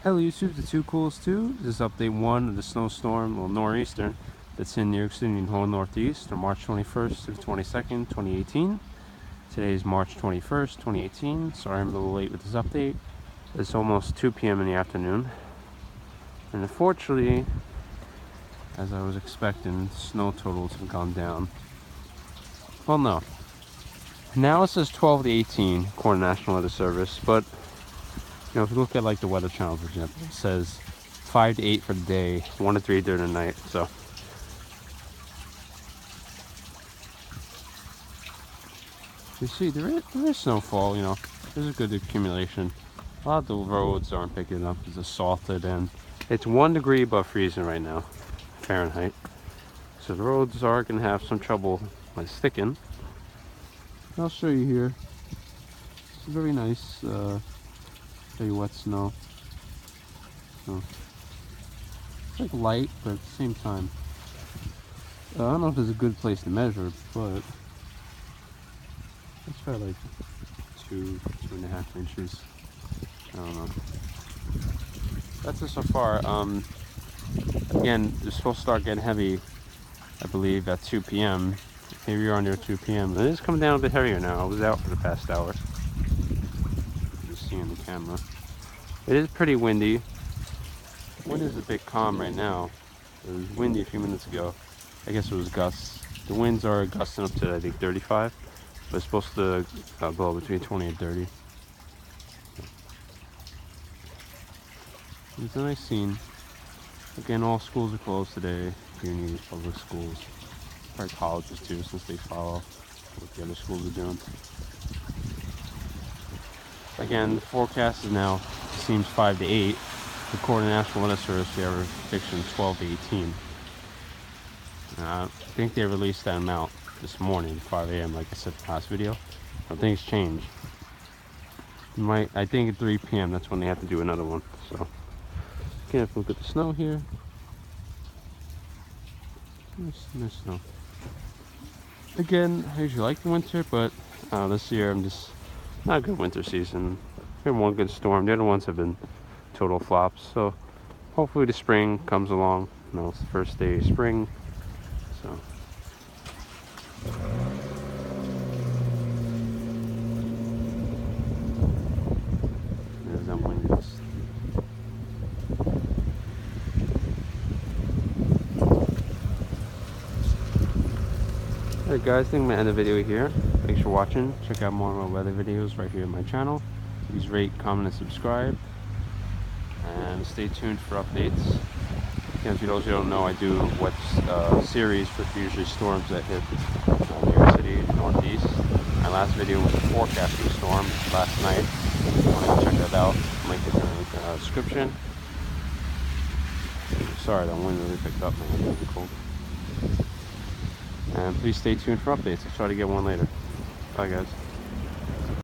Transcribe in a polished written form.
Hello YouTube, the 2 Coolest 2. This is update 1 of the snowstorm, well, nor'easter, that's in New York City and the whole Northeast from March 21st to the 22nd, 2018. Today is March 21st, 2018. Sorry I'm a little late with this update. It's almost 2 p.m. in the afternoon. And unfortunately, as I was expecting, snow totals have gone down. Well, no. Now it says 12 to 18, according to National Weather Service, but you know, if you look at like the Weather Channel, for example, it says 5 to 8 for the day, 1 to 3 during the night. So you see, there is snowfall. You know, there's a good accumulation. A lot of the roads aren't picking up. It's salted, and it's 1 degree above freezing right now, Fahrenheit. So the roads are gonna have some trouble like sticking. I'll show you here. It's very nice. Very wet snow. So it's like light, but at the same time, I don't know if it's a good place to measure, but it's probably like 2.5 inches. I don't know. That's it so far. Again, it's supposed to start getting heavy, I believe, at 2 p.m. Here we are near 2 p.m. It is coming down a bit heavier now. I was out for the past hour. You see in the camera. It is pretty windy. Wind is a bit calm right now. It was windy a few minutes ago. I guess it was gusts. The winds are gusting up to, I think, 35. But it's supposed to blow between 20 and 30. It's a nice scene. Again, all schools are closed today. CUNYS, public schools. Probably colleges too, since they follow what the other schools are doing. Again, the forecast is now seems 5 to 8. According to National Weather Service, we have a prediction 12 to 18. I think they released that amount this morning, 5 a.m. like I said in the last video. But things change. I think at 3 p.m. that's when they have to do another one. So, again, if we look at the snow here, there's snow. Again, I usually like the winter, but this year I'm just not a good winter season. We had one good storm. The other ones have been total flops. So hopefully the spring comes along. You know, it's the first day of spring. So there's that wind. Alright guys, I think I'm going to end the video here. Thanks for watching. Check out more of my weather videos right here on my channel. Please rate, comment, and subscribe. And stay tuned for updates. Again, for those who don't know, I do what's series for usually storms that hit New York City, Northeast. My last video was a forecasting storm last night. If you want to check that out, link it in the description. Sorry, that wind really picked up, man. It's really cold. And please stay tuned for updates. I'll try to get one later. Bye, guys.